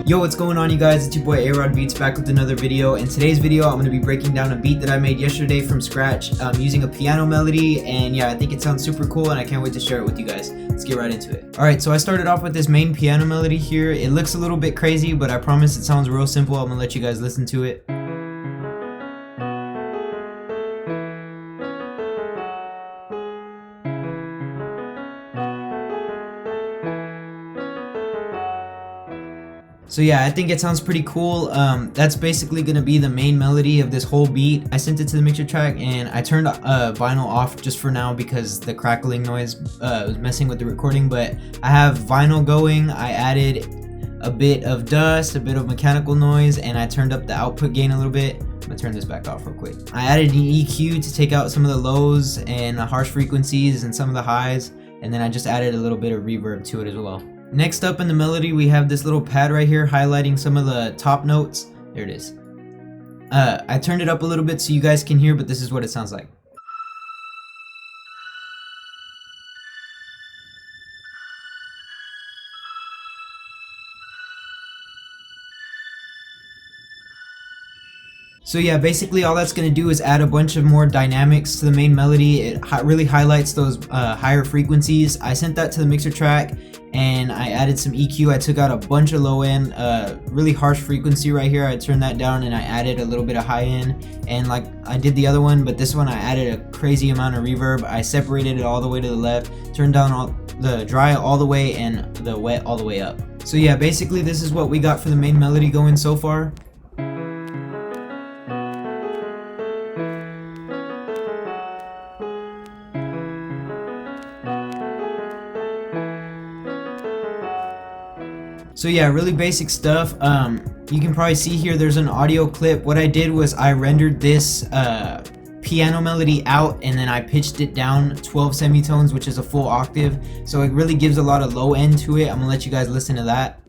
Yo, what's going on, you guys? It's your boy A-Rod Beats back with another video. In today's video, I'm going to be breaking down a beat that I made yesterday from scratch using a piano melody, and yeah, I think it sounds super cool and I can't wait to share it with you guys. Let's get right into it. Alright, so I started off with this main piano melody here. It looks a little bit crazy, but I promise it sounds real simple. I'm going to let you guys listen to it. So yeah, I think it sounds pretty cool. That's basically gonna be the main melody of this whole beat. I sent it to the mixer track and I turned vinyl off just for now because the crackling noise was messing with the recording, but I have vinyl going. I added a bit of dust, a bit of mechanical noise, and I turned up the output gain a little bit. I'm gonna turn this back off real quick. I added an EQ to take out some of the lows and the harsh frequencies and some of the highs, and then I just added a little bit of reverb to it as well. Next up in the melody, we have this little pad right here highlighting some of the top notes. There it is. I turned it up a little bit so you guys can hear, but this is what it sounds like. So yeah, basically all that's going to do is add a bunch of more dynamics to the main melody. It really highlights those higher frequencies. I sent that to the mixer track and I added some EQ. I took out a bunch of low end, really harsh frequency right here. I turned that down and I added a little bit of high end, and like I did the other one, but this one I added a crazy amount of reverb. I separated it all the way to the left, turned down all the dry all the way and the wet all the way up. So yeah, basically this is what we got for the main melody going so far. So yeah, really basic stuff. You can probably see here there's an audio clip. What I did was I rendered this piano melody out and then I pitched it down 12 semitones, which is a full octave. So it really gives a lot of low end to it. I'm gonna let you guys listen to that.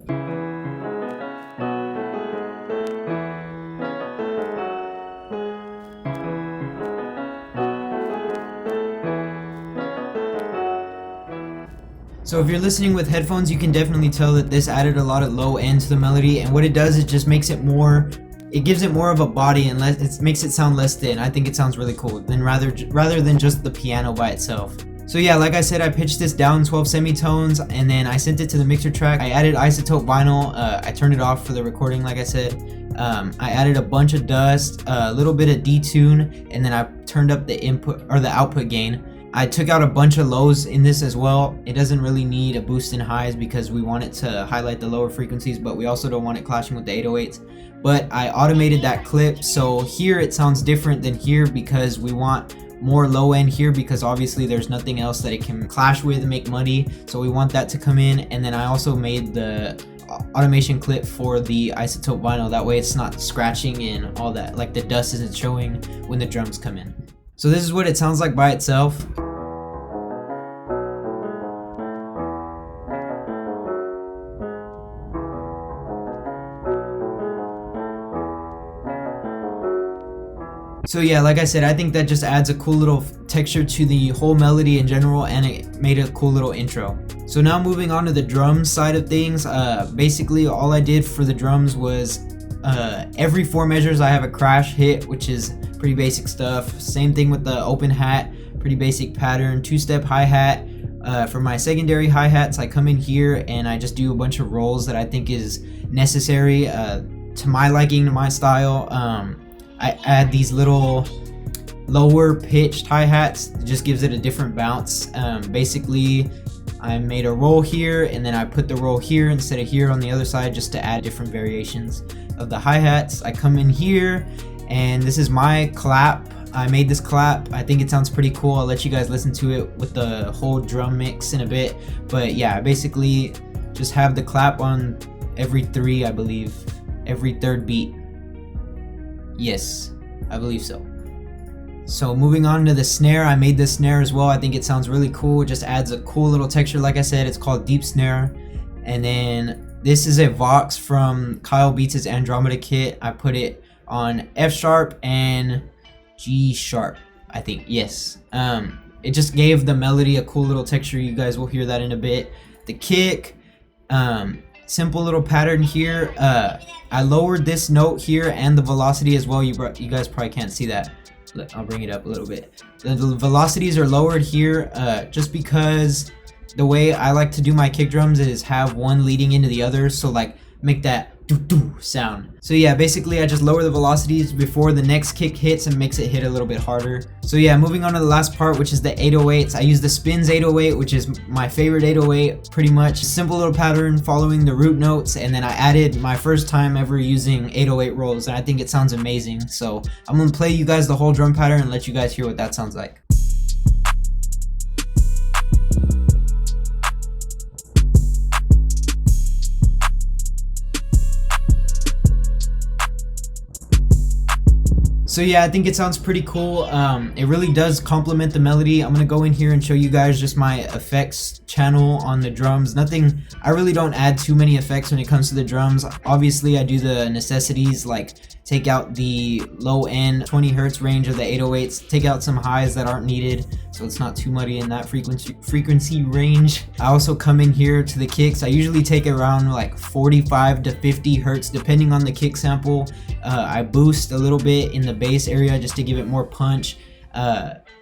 So if you're listening with headphones, you can definitely tell that this added a lot of low end to the melody, and what it does is just makes it more, it gives it more of a body and it makes it sound less thin. I think it sounds really cool than rather than just the piano by itself. So yeah, like I said, I pitched this down 12 semitones and then I sent it to the mixer track. I added isotope vinyl. I turned it off for the recording, like I said. I added a bunch of dust, a little bit of detune, and then I turned up the input or the output gain. I took out a bunch of lows in this as well. It doesn't really need a boost in highs because we want it to highlight the lower frequencies, but we also don't want it clashing with the 808s. But I automated that clip, so here it sounds different than here because we want more low end here because obviously there's nothing else that it can clash with and make muddy, so we want that to come in. And then I also made the automation clip for the isotope vinyl, that way it's not scratching and all that, like the dust isn't showing when the drums come in. So this is what it sounds like by itself. So yeah, like I said, I think that just adds a cool little texture to the whole melody in general, and it made a cool little intro. So now moving on to the drums side of things, basically all I did for the drums was every 4 measures I have a crash hit, which is pretty basic stuff. Same thing with the open hat, pretty basic pattern. 2-step hi-hat. For my secondary hi-hats, I come in here and I just do a bunch of rolls that I think is necessary to my liking, to my style. I add these little lower pitched hi-hats. It just gives it a different bounce. Basically, I made a roll here and then I put the roll here instead of here on the other side just to add different variations of the hi-hats. I come in here and this is my clap. I made this clap. I think it sounds pretty cool. I'll let you guys listen to it with the whole drum mix in a bit. But yeah, I basically just have the clap on every 3, I believe, every 3rd beat. Yes, I believe so. So moving on to the snare, I made this snare as well. I think it sounds really cool. It just adds a cool little texture. Like I said, it's called deep snare. And then this is a Vox from Kyle Beats' Andromeda kit. I put it on F sharp and G sharp, I think. Yes. It just gave the melody a cool little texture. You guys will hear that in a bit. The kick, simple little pattern here. I lowered this note here and the velocity as well. You guys probably can't see that. I'll bring it up a little bit. The velocities are lowered here just because the way I like to do my kick drums is have one leading into the other, so like make that doo-doo sound. So yeah, basically I just lower the velocities before the next kick hits and makes it hit a little bit harder. So yeah, moving on to the last part, which is the 808s. I use the Spins 808, which is my favorite 808 pretty much. Simple little pattern following the root notes, and then I added my first time ever using 808 rolls, and I think it sounds amazing. So I'm gonna play you guys the whole drum pattern and let you guys hear what that sounds like. So yeah, I think it sounds pretty cool. It really does complement the melody. I'm gonna go in here and show you guys just my effects channel on the drums. Nothing, I really don't add too many effects when it comes to the drums. Obviously I do the necessities, like take out the low end 20 hertz range of the 808s, take out some highs that aren't needed, so it's not too muddy in that frequency range. I also come in here to the kicks. I usually take around like 45 to 50 hertz depending on the kick sample. I boost a little bit in the bass area just to give it more punch.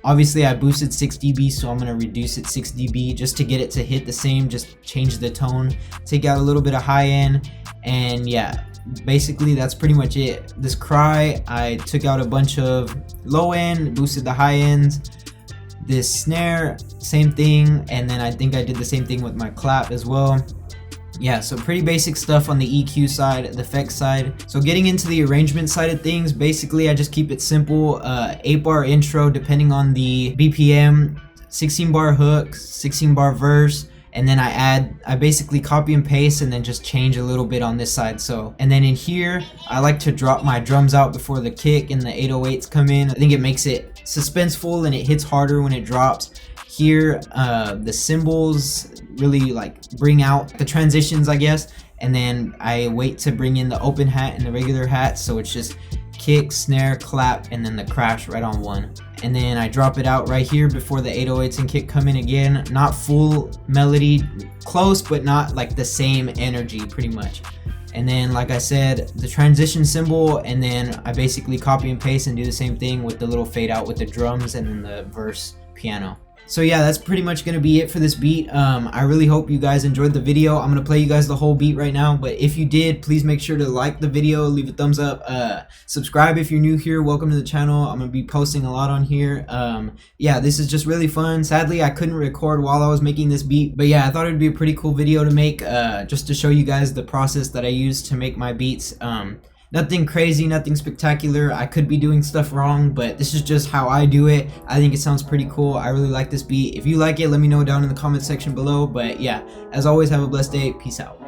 Obviously I boosted 6 dB, so I'm gonna reduce it 6 dB just to get it to hit the same, just change the tone, take out a little bit of high end, and yeah, basically that's pretty much it. This cry, I took out a bunch of low end, boosted the high ends. This snare, same thing, and then I think I did the same thing with my clap as well. Yeah, so pretty basic stuff on the EQ side, the effects side. So getting into the arrangement side of things, basically I just keep it simple. 8-bar intro depending on the BPM, 16-bar hook, 16-bar verse, and then I basically copy and paste and then just change a little bit on this side. So, and then in here I like to drop my drums out before the kick and the 808s come in. I think it makes it suspenseful and it hits harder when it drops. Here the cymbals really like bring out the transitions, I guess, and then I wait to bring in the open hat and the regular hat, so it's just kick, snare, clap, and then the crash right on one. And then I drop it out right here before the 808s and kick come in again. Not full melody, close, but not like the same energy pretty much. And then like I said, the transition cymbal, and then I basically copy and paste and do the same thing with the little fade out with the drums and then the verse piano. So yeah, that's pretty much gonna be it for this beat. I really hope you guys enjoyed the video. I'm gonna play you guys the whole beat right now, but if you did, please make sure to like the video, leave a thumbs up, subscribe if you're new here. Welcome to the channel. I'm gonna be posting a lot on here. Yeah, this is just really fun. Sadly, I couldn't record while I was making this beat, but yeah, I thought it'd be a pretty cool video to make, just to show you guys the process that I use to make my beats. Nothing crazy, nothing spectacular. I could be doing stuff wrong, but this is just how I do it. I think it sounds pretty cool. I really like this beat. If you like it, let me know down in the comment section below. But yeah, as always, have a blessed day. Peace out.